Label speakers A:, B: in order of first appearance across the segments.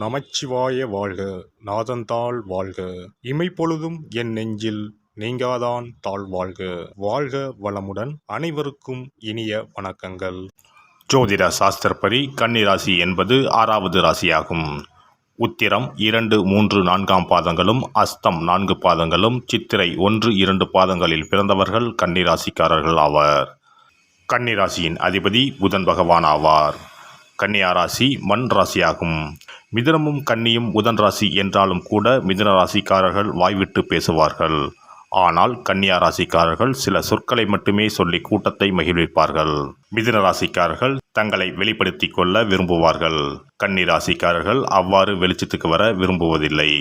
A: நமச்சிவாய வாழ்க. நாதந்தாள் வாழ்க. இமைப்பொழுதும் என் நெஞ்சில் நீங்காதான் தாழ் வாழ்க. வாழ்க வளமுடன். அனைவருக்கும் இனிய வணக்கங்கள். ஜோதிட சாஸ்திரப்படி கன்னிராசி என்பது 6வது ராசியாகும். உத்திரம் 2, 3, 4ஆம் பாதங்களும், அஸ்தம் 4 பாதங்களும், சித்திரை 1, 2 பாதங்களில் பிறந்தவர்கள் கன்னிராசிக்காரர்கள் ஆவர். கன்னிராசியின் அதிபதி புதன் பகவான் ஆவார். கன்னியா ராசி மண் ராசியாகும். மிதுனமும் கன்னியும் புதன் ராசி என்றாலும் கூட மிதுன ராசிக்காரர்கள் வாய்விட்டு பேசுவார்கள். ஆனால் கன்னியா ராசிக்காரர்கள் சில சொற்களை மட்டுமே சொல்லி கூட்டத்தை மகிழ்விப்பார்கள். மிதுன ராசிக்காரர்கள் தங்களை வெளிப்படுத்தி கொள்ள விரும்புவார்கள். கன்னி ராசிக்காரர்கள் அவ்வாறு வெளிச்சத்துக்கு வர விரும்புவதில்லை.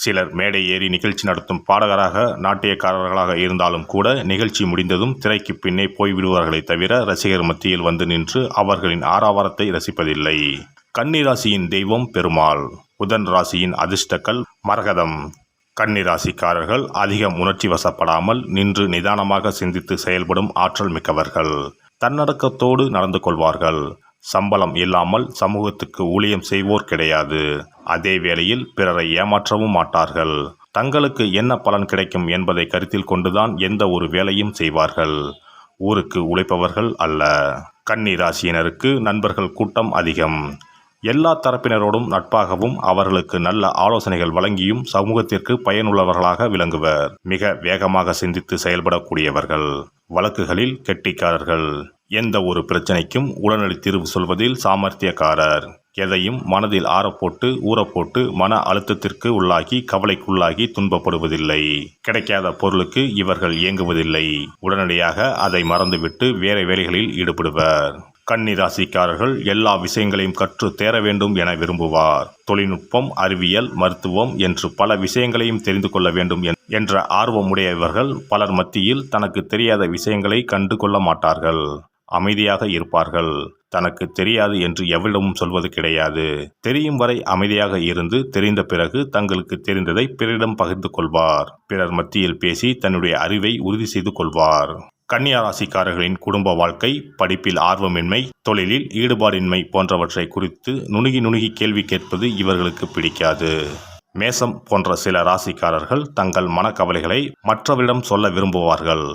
A: சிலர் மேடை ஏறி நிகழ்ச்சி நடத்தும் பாடகராக, நாட்டியக்காரர்களாக இருந்தாலும் கூட நிகழ்ச்சி முடிந்ததும் திரைக்கு பின்னே போய்விடுவார்களே தவிர ரசிகர் மத்தியில் வந்து நின்று அவர்களின் ஆரவாரத்தை ரசிப்பதில்லை. கன்னி ராசியின் தெய்வம் பெருமாள். புதன் ராசியின் அதிர்ஷ்டக்கல் மரகதம். கன்னி ராசிக்காரர்கள் அதிகம் உணர்ச்சி வசப்படாமல் நின்று நிதானமாக சிந்தித்து செயல்படும் ஆற்றல் மிக்கவர்கள். தன்னடக்கத்தோடு நடந்து கொள்வார்கள். சம்பளம் இல்லாமல் சமூகத்துக்கு ஊழியம் செய்வோர் கிடையாது. அதே வேளையில் பிறரை ஏமாற்றவும் மாட்டார்கள். தங்களுக்கு என்ன பலன் கிடைக்கும் என்பதை கருத்தில் கொண்டுதான் எந்த ஒரு வேலையும் செய்வார்கள். ஊருக்கு உழைப்பவர்கள் அல்ல. கன்னி ராசியினருக்கு நண்பர்கள் கூட்டம் அதிகம். எல்லா தரப்பினரோடும் நட்பாகவும் அவர்களுக்கு நல்ல ஆலோசனைகள் வழங்கியும் சமூகத்திற்கு பயனுள்ளவர்களாக விளங்குவர். மிக வேகமாக சிந்தித்து செயல்படக்கூடியவர்கள். வழக்குகளில் கெட்டிக்காரர்கள். எந்த ஒரு பிரச்சனைக்கும் உடனடி தீர்வு சொல்வதில் சாமர்த்தியக்காரர். எதையும் மனதில் ஆறப்போட்டு ஊறப்போட்டு மன அழுத்தத்திற்கு உள்ளாகி கவலைக்குள்ளாகி துன்பப்படுவதில்லை. கிடைக்காத பொருளுக்கு இவர்கள் இயங்குவதில்லை. உடனடியாக அதை மறந்துவிட்டு வேற வேலைகளில் ஈடுபடுவர். கன்னி ராசிக்காரர்கள் எல்லா விஷயங்களையும் கற்று தேர வேண்டும் என விரும்புவார். தொழில்நுட்பம், அறிவியல், மருத்துவம் என்று பல விஷயங்களையும் தெரிந்து கொள்ள வேண்டும் என்ற ஆர்வமுடையவர்கள் பலர் மத்தியில் தனக்கு தெரியாத விஷயங்களை கண்டு கொள்ள மாட்டார்கள். அமைதியாக இருப்பார்கள். தனக்கு தெரியாது என்று எவரிடமும் சொல்வது கிடையாது. தெரியும் வரை அமைதியாக இருந்து தெரிந்த பிறகு தங்களுக்கு தெரிந்ததை பிறரிடம் பகிர்ந்து கொள்வார். பிறர் மத்தியில் பேசி தன்னுடைய அறிவை உறுதி செய்து கொள்வார். கன்னியா ராசிக்காரர்களின் குடும்ப வாழ்க்கை, படிப்பில் ஆர்வமின்மை, தொழிலில் ஈடுபாடின்மை போன்றவற்றை குறித்து நுணுகி கேள்வி கேட்பது இவர்களுக்கு பிடிக்காது. மேசம் போன்ற சில ராசிக்காரர்கள் தங்கள் மனக்கவலைகளை மற்றவரிடம் சொல்ல விரும்புவார்கள்.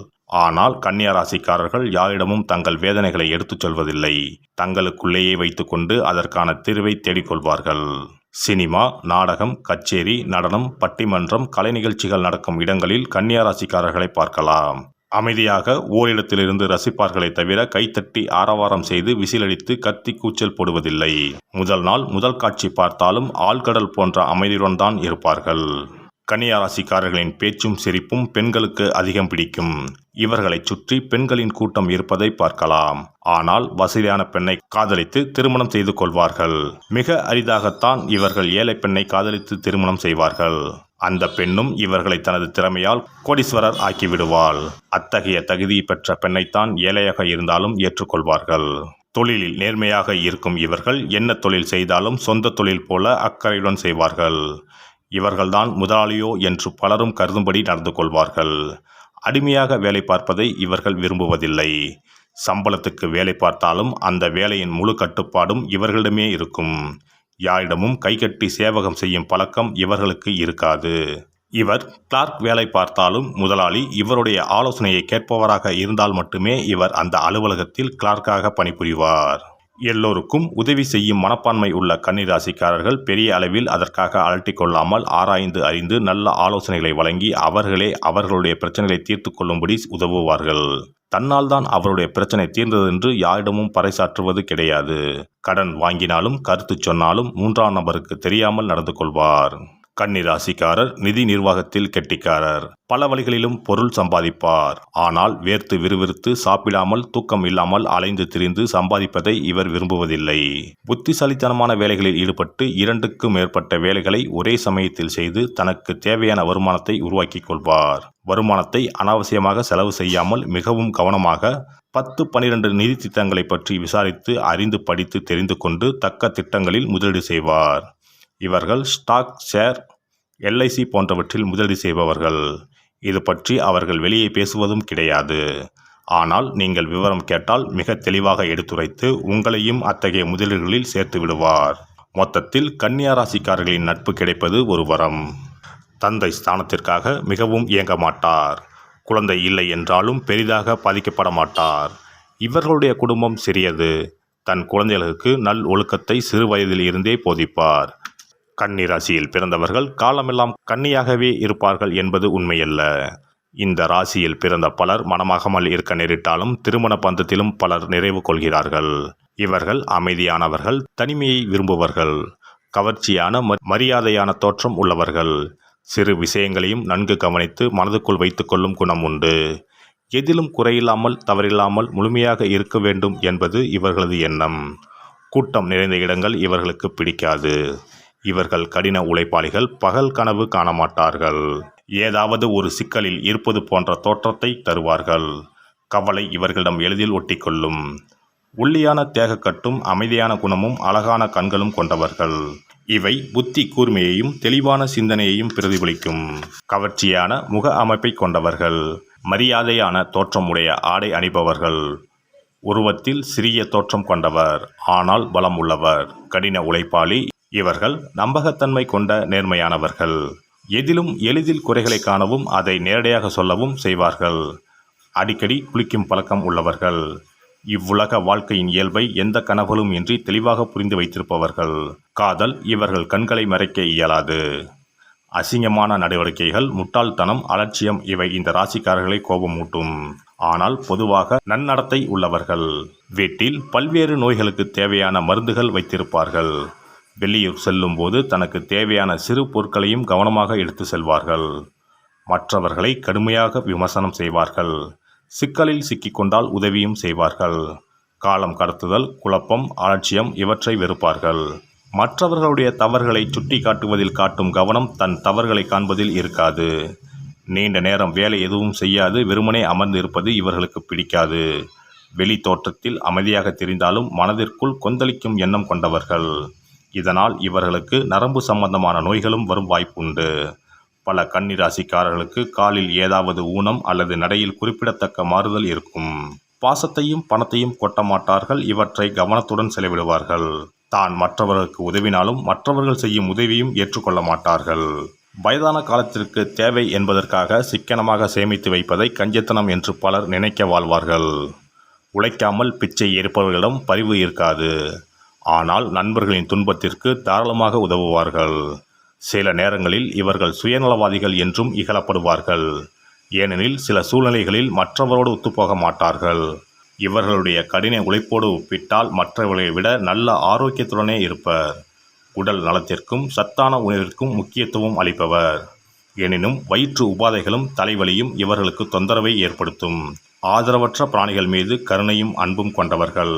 A: ஆனால் கன்னியா ராசிக்காரர்கள் யாரிடமும் தங்கள் வேதனைகளை எடுத்துச் சொல்வதில்லை. தங்களுக்குள்ளேயே வைத்துக்கொண்டு அதற்கான தீர்வை தேடிக்கொள்வார்கள். சினிமா, நாடகம், கச்சேரி, நடனம், பட்டிமன்றம், கலை நிகழ்ச்சிகள் நடக்கும் இடங்களில் கன்னியா ராசிக்காரர்களை பார்க்கலாம். அமைதியாக ஓரிடத்திலிருந்து ரசிப்பார்களே தவிர கைத்தட்டி ஆரவாரம் செய்து விசிலடித்து கத்தி கூச்சல் போடுவதில்லை. முதல் நாள் முதல் காட்சி பார்த்தாலும் ஆழ்கடல் போன்ற அமைதியுடன் தான் இருப்பார்கள். கன்னியா ராசிக்காரர்களின் பேச்சும் சிரிப்பும் பெண்களுக்கு அதிகம் பிடிக்கும். இவர்களை சுற்றி பெண்களின் கூட்டம் இருப்பதை பார்க்கலாம். ஆனால் வசதியான பெண்ணை காதலித்து திருமணம் செய்து கொள்வார்கள். மிக அரிதாகத்தான் இவர்கள் ஏழை பெண்ணை காதலித்து திருமணம் செய்வார்கள். அந்த பெண்ணும் இவர்களை தனது திறமையால் கோடீஸ்வரர் ஆக்கிவிடுவாள். அத்தகைய தகுதி பெற்ற பெண்ணைத்தான் ஏழையாக இருந்தாலும் ஏற்றுக்கொள்வார்கள். தொழிலில் நேர்மையாக இருக்கும் இவர்கள் என்ன தொழில் செய்தாலும் சொந்த தொழில் போல அக்கறையுடன் செய்வார்கள். இவர்கள்தான் முதலாளியோ என்று பலரும் கருதும்படி நடந்து கொள்வார்கள். அடிமையாக வேலை பார்ப்பதை இவர்கள் விரும்புவதில்லை. சம்பளத்துக்கு வேலை பார்த்தாலும் அந்த வேலையின் முழு கட்டுப்பாடும் இவர்களிடமே இருக்கும். யாரிடமும் கைகட்டி சேவகம் செய்யும் பழக்கம் இவர்களுக்கு இருக்காது. இவர் கிளார்க் வேலை பார்த்தாலும் முதலாளி இவருடைய ஆலோசனையை கேட்பவராக இருந்தால் மட்டுமே இவர் அந்த அலுவலகத்தில் கிளார்க்காக பணிபுரிவார். எல்லோருக்கும் உதவி செய்யும் மனப்பான்மை உள்ள கன்னிராசிக்காரர்கள் பெரிய அளவில் அதற்காக அலட்டிக் கொள்ளாமல் ஆராய்ந்து அறிந்து நல்ல ஆலோசனைகளை வழங்கி அவர்களே அவர்களுடைய பிரச்சனைகளை தீர்த்து கொள்ளும்படி உதவுவார்கள். தன்னால் தான் அவருடைய பிரச்சனை தீர்ந்ததென்று யாரிடமும் பறைசாற்றுவது கிடையாது. கடன் வாங்கினாலும் கருத்து சொன்னாலும் 3ஆம் நபருக்கு தெரியாமல் நடந்து கொள்வார். கன்னி ராசிக்காரர் நிதி நிர்வாகத்தில் கெட்டிக்காரர். பல வழிகளிலும் பொருள் சம்பாதிப்பார். ஆனால் வேர்த்து விறுவிறுத்து சாப்பிடாமல் தூக்கம் இல்லாமல் அலைந்து திரிந்து சம்பாதிப்பதை இவர் விரும்புவதில்லை. புத்திசாலித்தனமான வேலைகளில் ஈடுபட்டு 2க்கும் மேற்பட்ட வேலைகளை ஒரே சமயத்தில் செய்து தனக்கு தேவையான வருமானத்தை உருவாக்கி கொள்வார். வருமானத்தை அனாவசியமாக செலவு செய்யாமல் மிகவும் கவனமாக 10-12 நிதி திட்டங்களை பற்றி விசாரித்து அறிந்து படித்து தெரிந்து கொண்டு தக்க திட்டங்களில் முதலீடு செய்வார். இவர்கள் ஸ்டாக், ஷேர், LIC போன்றவற்றில் முதலீடு செய்பவர்கள். இது பற்றி அவர்கள் வெளியே பேசுவதும் கிடையாது. ஆனால் நீங்கள் விவரம் கேட்டால் மிக தெளிவாக எடுத்துரைத்து உங்களையும் அத்தகைய முதலீடுகளில் சேர்த்து விடுவார். மொத்தத்தில் கன்னியா ராசிக்காரர்களின் நட்பு கிடைப்பது ஒரு வரம். தந்தை ஸ்தானத்திற்காக மிகவும் ஏங்க மாட்டார். குழந்தை இல்லை என்றாலும் பெரிதாக பாதிக்கப்பட மாட்டார். இவர்களுடைய குடும்பம் சிறியது. தன் குழந்தைகளுக்கு நல் ஒழுக்கத்தை சிறு வயதில் இருந்தே போதிப்பார். கன்னி ராசியில் பிறந்தவர்கள் காலமெல்லாம் கன்னியாகவே இருப்பார்கள் என்பது உண்மையல்ல. இந்த ராசியில் பிறந்த பலர் மனமாகாமல் இருக்க நேரிட்டாலும் திருமண பந்தத்திலும் பலர் நிறைவு கொள்கிறார்கள். இவர்கள் அமைதியானவர்கள், தனிமையை விரும்புவர்கள், கவர்ச்சியான மரியாதையான தோற்றம் உள்ளவர்கள். சிறு விஷயங்களையும் நன்கு கவனித்து மனதுக்குள் வைத்துக்கொள்ளும் குணம் உண்டு. எதிலும் குறையில்லாமல் தவறில்லாமல் முழுமையாக இருக்க வேண்டும் என்பது இவர்களது எண்ணம். கூட்டம் நிறைந்த இடங்கள் இவர்களுக்கு பிடிக்காது. இவர்கள் கடின உழைப்பாளிகள், பகல் கனவு காண மாட்டார்கள். ஏதாவது ஒரு சிக்கலில் இருப்பது போன்ற தோற்றத்தை தருவார்கள். கவலை இவர்களிடம் எளிதில் ஒட்டிக்கொள்ளும். ஒல்லியான தேகக்கட்டும் அமைதியான குணமும் அழகான கண்களும் கொண்டவர்கள். இவை புத்தி கூர்மையையும் தெளிவான சிந்தனையையும் பிரதிபலிக்கும். கவர்ச்சியான முக அமைப்பை கொண்டவர்கள். மரியாதையான தோற்றமுடைய ஆடை அணிபவர்கள். உருவத்தில் சிறிய தோற்றம் கொண்டவர், ஆனால் பலம் உள்ளவர். கடின உழைப்பாளி. இவர்கள் நம்பகத்தன்மை கொண்ட நேர்மையானவர்கள். எதிலும் எளிதில் குறைகளை காணவும் அதை நேரடியாக சொல்லவும் செய்வார்கள். அடிக்கடி குளிக்கும் பழக்கம் உள்ளவர்கள். இவ்வுலக வாழ்க்கையின் இயல்பை எந்த கனவுகளும் இன்றி தெளிவாக புரிந்து வைத்திருப்பவர்கள். காதல் இவர்கள் கண்களை மறைக்க இயலாது. அசிங்கமான நடவடிக்கைகள், முட்டாள்தனம், அலட்சியம் இவை இந்த ராசிக்காரர்களை கோபமூட்டும். ஆனால் பொதுவாக நன்னடத்தை உள்ளவர்கள். வீட்டில் பல்வேறு நோய்களுக்கு தேவையான மருந்துகள் வைத்திருப்பார்கள். வெளியூர் செல்லும் போது தனக்கு தேவையான சிறு பொருட்களையும் கவனமாக எடுத்து செல்வார்கள். மற்றவர்களை கடுமையாக விமர்சனம் செய்வார்கள். சிக்கலில் சிக்கிக்கொண்டால் உதவியும் செய்வார்கள். காலம் கடத்துதல், குழப்பம், அலட்சியம் இவற்றை வெறுப்பார்கள். மற்றவர்களுடைய தவறுகளை சுட்டி காட்டுவதில் காட்டும் கவனம் தன் தவறுகளை காண்பதில் இருக்காது. நீண்ட நேரம் வேலை எதுவும் செய்யாது வெறுமனே அமர்ந்து இருப்பது இவர்களுக்கு பிடிக்காது. வெளி தோற்றத்தில் அமைதியாக தெரிந்தாலும் மனதிற்குள் கொந்தளிக்கும் எண்ணம் கொண்டவர்கள். இதனால் இவர்களுக்கு நரம்பு சம்பந்தமான நோய்களும் வரும் வாய்ப்புண்டு. பல கன்னி ராசிக்காரர்களுக்கு காலில் ஏதாவது ஊனம் அல்லது நடையில் குறிப்பிடத்தக்க மாறுதல் இருக்கும். பாசத்தையும் பணத்தையும் கொட்ட மாட்டார்கள். இவற்றை கவனத்துடன் செலவிடுவார்கள். தான் மற்றவர்களுக்கு உதவினாலும் மற்றவர்கள் செய்யும் உதவியும் ஏற்றுக்கொள்ள மாட்டார்கள். வயதான காலத்திற்கு தேவை என்பதற்காக சிக்கனமாக சேமித்து வைப்பதை கஞ்சத்தனம் என்று பலர் நினைக்க வாழ்வார்கள். உழைக்காமல் பிச்சை எடுப்பவர்களிடம் பரிவு இருக்காது. ஆனால் நண்பர்களின் துன்பத்திற்கு தாராளமாக உதவுவார்கள். சில நேரங்களில் இவர்கள் சுயநலவாதிகள் என்றும் இகழப்படுவார்கள். ஏனெனில் சில சூழ்நிலைகளில் மற்றவரோடு ஒத்துப்போக மாட்டார்கள். இவர்களுடைய கடின உழைப்போடு ஒப்பிட்டால் மற்றவர்களை விட நல்ல ஆரோக்கியத்துடனே இருப்பர். உடல் நலத்திற்கும் சத்தான உணவிற்கும் முக்கியத்துவம் அளிப்பவர். எனினும் வயிற்று உபாதைகளும் தலைவலியும் இவர்களுக்கு தொந்தரவை ஏற்படுத்தும். ஆதரவற்ற பிராணிகள் மீது கருணையும் அன்பும் கொண்டவர்கள்.